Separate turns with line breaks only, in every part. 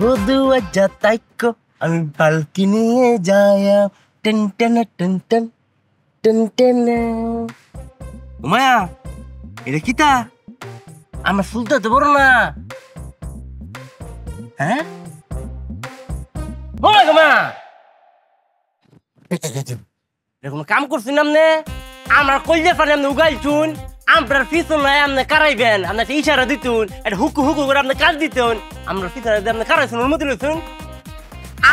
বধু আজ্জা তাইকো আমি পালকি নিয়ে যায়া ten ten ten ten ten ten. মায়া এটা কিতা? আমার ফুলটা তো বড় না। হ্যাঁ মা এরকম কাম করছি নামনে আমরা কইলে পারে আপনি উগাইল চুন আপনার পিছন নাই আপনি কারাইবেন আপনি একটা ইশারা দিতুন একটা হুকু হুকু করে আপনি কাজ দিতেন আমরা পিছনে আপনি কারাইছেন অনুমতি লইছেন।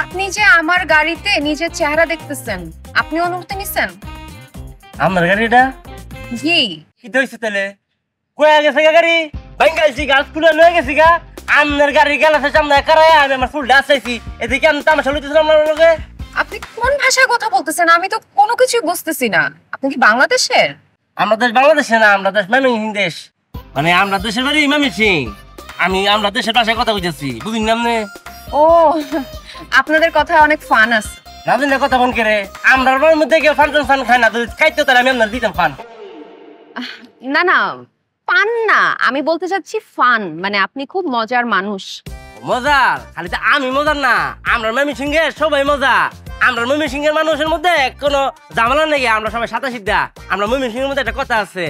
আপনি যে আমার গাড়িতে নিজের চেহারা দেখতেছেন আপনি অনুমতি নিছেন?
আমার গাড়িটা
জি
কি হইছে তাহলে কয়া গেছে গাড়ি ভাঙ্গাইছি গাছ খুলে লয়ে গেছি গা আপনার গাড়ি গেলাছে সামনে কারাই আমি আমার ফুল ডাসাইছি এদিকে আমি তামাশা লইতেছিলাম আপনার লগে।
আপনি কোন ভাষায় কথা বলতেছেন আমি তো কোনো কিছু বুঝতেছি না। আপনি কি বাংলাদেশের?
আমরা দেশ বাংলাদেশে না আমরা দেশ ময়মনসিংহ দেশ মানে আমরা দেশের বাড়ি ময়মনসিংহ আমি আমরা দেশের ভাষায় কথা কইতেছি বুঝিন না আপনি?
ও আপনাদের কথা অনেক ফান আছে।
না দিন কথা ফোন করে আমরা মধ্যে কেউ ফান খায় না তো খাইতে তাহলে আমি আপনার দিতাম ফান।
না না ফান না আমি বলতে চাচ্ছি ফান মানে আপনি খুব মজার মানুষ।
মজার খালি তো আমি মজার না আমরা ময়মনসিংহের সবাই মজা। আমরা ময়মনসিংহের মানুষের মধ্যে কোনো ঝামেলা নেই আমরা সবাই সাদা সিদ্ধা। আমরা ময়মনসিংহের মধ্যে একটা কথা আছে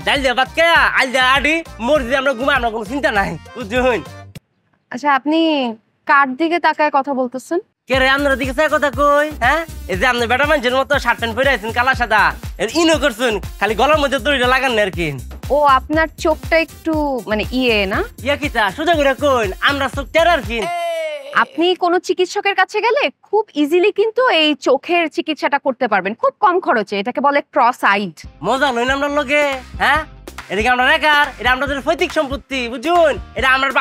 ডাল দিয়ে ভাত খেয়া আল দিয়ে আডি মর দিয়ে আমরা ঘুমাই আমরা কোনো চিন্তা নাই বুঝছেন।
আচ্ছা আপনি কার দিকে তাকায় কথা বলতেছেন?
কে রে আপনার দিকে চাই কথা কই? হ্যাঁ এই যে আপনি বেটা মানুষের মতো শার্ট প্যান্ট পরে আছেন কালা সাদা ইনো করছেন খালি গলার মধ্যে দড়িটা লাগান আর কি।
ও আপনার চোখটা একটু মানে ইয়ে না
ইয়া কিতা সোজা করে কই আমরা চোখ টেরার কি।
আপনি কোন চিকিৎসকের কাছে গেলে খুব ইজিলি কিন্তু এই চোখের চিকিৎসাটা করতে পারবেন খুব কম খরচে। এটাকে বলে ক্রস আইড।
মজা লইন আমরা লগে হ্যাঁ এদিকে আমরা রেকার এটা আমাদের পৈতৃক সম্পত্তি বুঝুন। এটা আমার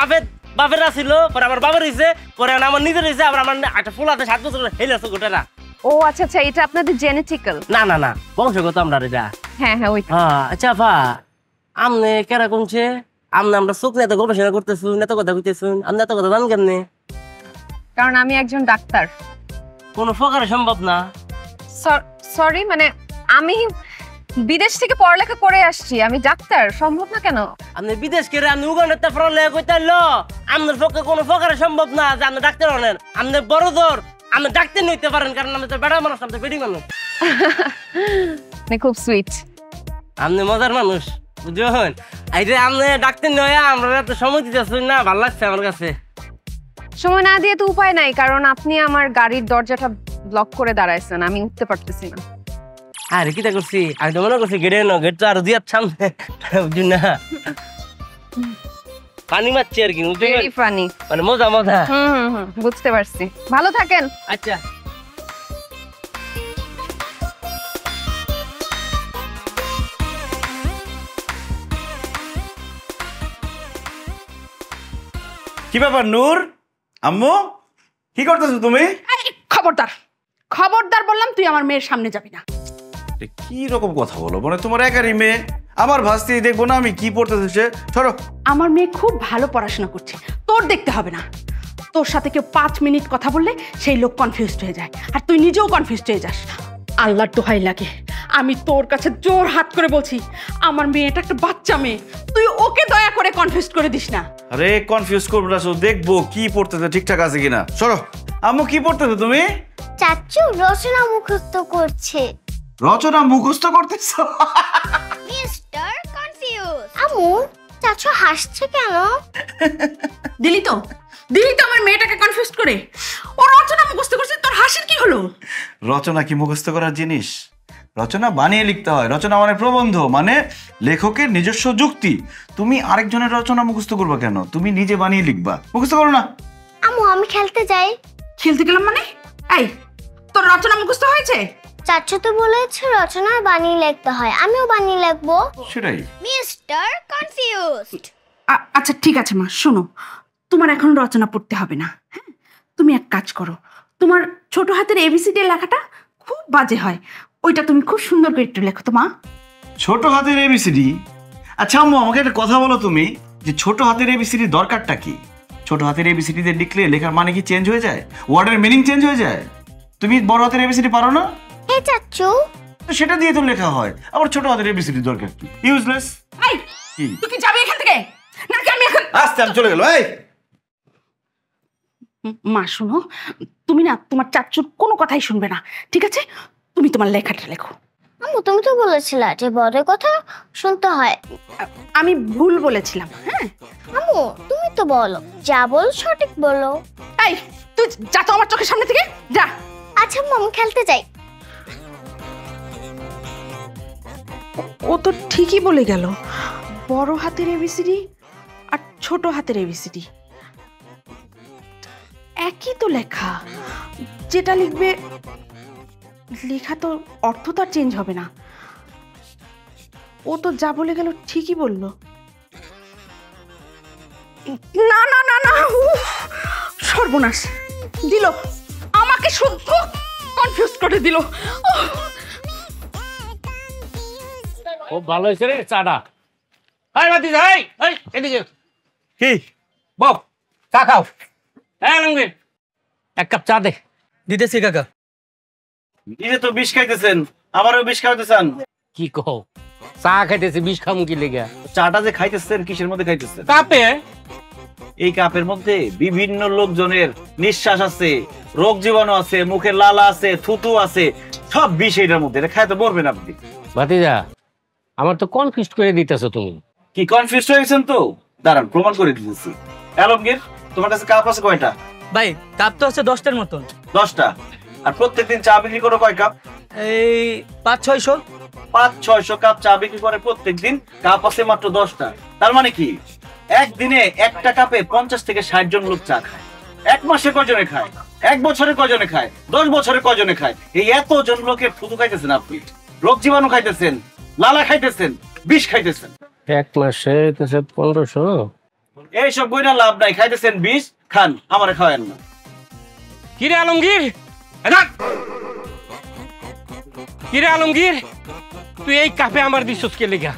বাপের ছিল পরে আমার বাবার হইছে পরে আমার নিজের হইছে আবার আমার একটা ফুল আছে 7 বছর হেলেছে গোটারা।
ও আচ্ছা আচ্ছা এটা আপনাদের জেনেটিক্যাল?
না না না বংশগত আমরা এটা।
হ্যাঁ হ্যাঁ ওই
আচ্ছা পা আমনে কেরা কমছে আমনে আমরা চোখ নিয়ে গবেষণা করতেছুন এত কথা কইতেছুন আপনি এত কথা জানেন কেমনে?
কারণ আমি একজন ডাক্তার।
কোনো প্রকারে সম্ভব না।
সরি মানে আমি বিদেশ থেকে পড়ালেখা করে আসছি আমি ডাক্তার সম্ভব না কেন?
আপনি বিদেশ করে আপনি উগান্ডাতে পড়ালেখা কইতাইলো আপনার পক্ষে কোনো প্রকারে সম্ভব না যে আপনি ডাক্তার হলেন। আপনি বড় ধর আপনি ডাক্তার নইতে পারেন কারণ আপনি তো বেড়া মানুষ আপনি বেডি মানুষ।
আপনি খুব সুইট।
আপনি মজার মানুষ বুঝুন। এই যে আপনি ডাক্তার নয় আমরা এত সময় দিতেছেন না ভালো লাগছে আমার কাছে।
সময় না দিয়ে তো উপায় নাই কারণ আপনি আমার গাড়ির দরজাটা ব্লক করে দাঁড়াইছেন আমি উঠতে পারতেছি না।
আরে কিটা করছি আমি তো মনে করছি গেট তো আরো দিয়ে সামনে বুঝুন না পানি মারছি আর কি
ভেরি ফানি
মানে মজা মজা।
বুঝতে পারছি ভালো থাকেন।
আচ্ছা
কি ব্যাপার নূর আম্মু কি করতেছো তুমি?
খবরদার খবরদার বললাম তুই আমার মেয়ের সামনে যাবি না।
কি রকম কথা বলো মানে তোমার একারই মেয়ে আমার ভাস্তি দেখবো না আমি কি পড়তেছে সে ধরো।
আমার মেয়ে খুব ভালো পড়াশোনা করছে তোর দেখতে হবে না। তোর সাথে কেউ 5 মিনিট কথা বললে সেই লোক কনফিউজড হয়ে যায় আর তুই নিজেও কনফিউজড হয়ে যাস। আল্লাহর দোহাই লাগে আমি তোর কাছে জোর হাত করে বলছি আমার মেয়েটা একটা বাচ্চা মেয়ে তুই ওকে দয়া করে কনফিউজ করে দিস না।
আরে কনফিউজ করবো না দেখবো কি পড়তেছে ঠিকঠাক আছে কিনা। সরো আম্মু কি পড়তেছো তুমি?
চাচু রচনা মুখস্থ করছে।
রচনা মুখস্থ করতেছো?
Mister confuse. আম্মু চাচু হাসছে কেন?
দিলি তো আমার মেয়েটাকে কনফিউজ করে ও রচনা মুখস্থ করছে তোর হাসির কি হলো?
রচনা কি মুখস্থ করার জিনিস? রচনা বানিয়ে লিখতে হয়। রচনা মানে প্রবন্ধ মানে লেখকের নিজস্ব যুক্তি। তুমি আরেকজনের রচনা মুখস্থ করবা কেন? তুমি নিজে বানিয়ে লিখবা মুখস্থ করো না।
আম্মু আমি খেলতে যাই।
খেলতে গেলাম মানে এই তোর রচনা মুখস্থ হয়েছে?
চাচু তো বলেছে রচনা বানিয়ে লিখতে হয় আমিও বানিয়ে লিখবো।
সেটাই
মিস্টার কনফিউজড।
আচ্ছা ঠিক আছে মা শোনো তোমার এখন রচনা পড়তে হবে না। হ্যাঁ তুমি এক কাজ করো তোমার ছোট হাতের এবিসিডি লেখাটা খুব বাজে হয় ওইটা তুমি খুব সুন্দর করে একটু লেখো তো মা।
ছোট হাতের এবিসিডি? আচ্ছা আম্মু আমাকে একটা কথা বলো তুমি যে ছোট হাতের এবিসিডি দরকারটা কি? ছোট হাতের এবিসিডি তে লিখলে লেখার মানে কি চেঞ্জ হয়ে যায়? ওয়ার্ডের মিনিং চেঞ্জ হয়ে যায়? তুমি বড় হাতের এবিসিডি পারো না?
হ্যাঁ চাচু
তো সেটা দিয়ে তো লেখা হয় আবার ছোট হাতের এবিসিডি দরকার কি? ইউজলেস।
এই তুই কি যাবি এখান থেকে নাকি আমি এখন?
আস্তে আমি চলে গেল। এই
মা শুনো, তুমি না তোমার চাচ্চুর কোনো কথাই শুনবে না, ঠিক আছে? তুমি তোমার লেখাটা লেখো।
আম্মু তুমি তো বলেছিলা যে বড়ের কথা শুনতে হয়।
আমি ভুল বলেছিলাম, হ্যাঁ?
আম্মু তুমি তো বলো, যা বল সঠিক বলো।
এই তুই যা তো আমার চোখের সামনে থেকে যা।
আচ্ছা আম্মু, আমি খেলতে যাই।
ও তো ঠিকই বলে গেল, বড় হাতের এবিসিডি আর ছোট হাতের এবিসিডি একই তো লেখা। যেটা লিখবে লেখা তো অর্থ তো আর চেঞ্জ হবে না। ও তো যা বলে গেল ঠিকই বলল। না না না না, উফ, সর্বনাশ দিল, আমাকে শুদ্ধ কনফিউজ করে দিল।
খুব ভালো হয়েছে রে চাটা। হাই বাতি যাই, এই এদিকে
কি
বক চা খাও। হ্যাঁ আলমগীর, এক কাপ চা দে।
দিতেছি কাকা।
নিজে তো বিষ খাইতেছেন, আমারও বিষ খাইতেছেন।
কি কও, চা খাইতেছি বিষ খামু কি লেগে?
চাটা যে খাইতেছেন কিসের মধ্যে খাইতেছেন?
কাপে।
এই কাপের মধ্যে বিভিন্ন লোকজনের নিঃশ্বাস আছে, রোগ জীবাণু আছে, মুখের লালা আছে, থুতু আছে, সব বিষ এটার মধ্যে। এটা খাইতে পারবেন আপনি?
ভাতিজা, আমার তো কনফিউজ করে দিতেছো তুমি।
কি কনফিউজ হয়ে গেছেন? তো দাঁড়ান প্রমাণ করে দিতেছি। আলমগীর, তোমার কাছে কাপ আছে কয়টা?
ভাই কাপ তো আছে 10টার মতন।
10টা। আর প্রত্যেকদিন চা বিক্রি করো কয় কাপ?
এই 500-600।
500-600 কাপ চা বিক্রি করে প্রত্যেকদিন। কাপ আছে মাত্র 10টা। তার মানে কি একদিনে একটা কাপে 50 থেকে 60 জন লোক চা খায়। এক মাসে কয়জনে খায়? এক বছরে কয়জনে খায়? 10 বছরে কয়জনে খায়? এই এতজন লোকের থুতু খাইতেছেন আপনি, রোগ জীবাণু খাইতেছেন, লালা খাইতেছেন, বিষ খাইতেছেন।
এক মাসে 1500।
এইসব বইনা লাভ নাই, খাইতেছেন বিষ, খান, আমারে খাওয়ান না।
কিরে আলমগীর, কিরে আলমগীর, তুই এই কাপে আমার দিছস কে লেগা?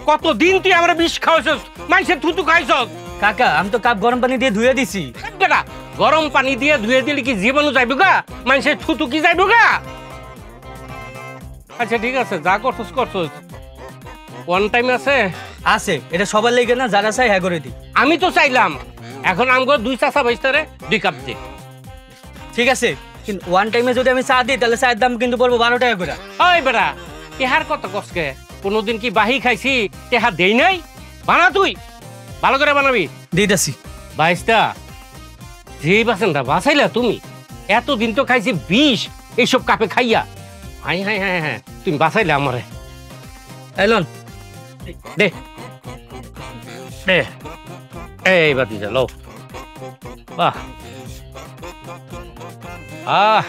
কতদিন তুই আমার বিষ খাওয়াছস, মানুষের থুতু খাইছস?
কাকা আমি তো কাপ গরম পানি দিয়ে ধুয়ে দিছি।
বেটা, গরম পানি দিয়ে ধুয়ে দিলে কি জীবাণু যাইব গা? মানুষের থুতু কি যাইব গা? আচ্ছা ঠিক আছে, যা করছস করছস। ওয়ান টাইম আছে?
আছে, এটা সবার লেগে না, যারা চাই হ্যাঁ করে দি।
আমি তো চাইলাম, এখন আমগো 2 চাচা ভাইস্তারে 2 কাপ দে।
ঠিক আছে, কিন্তু ওয়ান টাইমে যদি আমি চা দিই তাহলে চায়ের দাম কিন্তু পড়বো 12 টাকা করে।
ওই বেটা, তেহার কত কষ্টকে? কোনোদিন কি বাহি খাইছি তেহার দেই নাই? বানা তুই, ভালো করে বানাবি।
দিতেছি।
ভাইস্তা, যেই বাসেনটা বাঁচাইলা তুমি, এতদিন তো খাইছি বিষ এইসব কাপে খাইয়া। হাই হাই হাই হ্যাঁ, তুমি বাঁচাইলে আমারে।
এলন
দে দে, এই বাতি যা লো। বাহ, আহ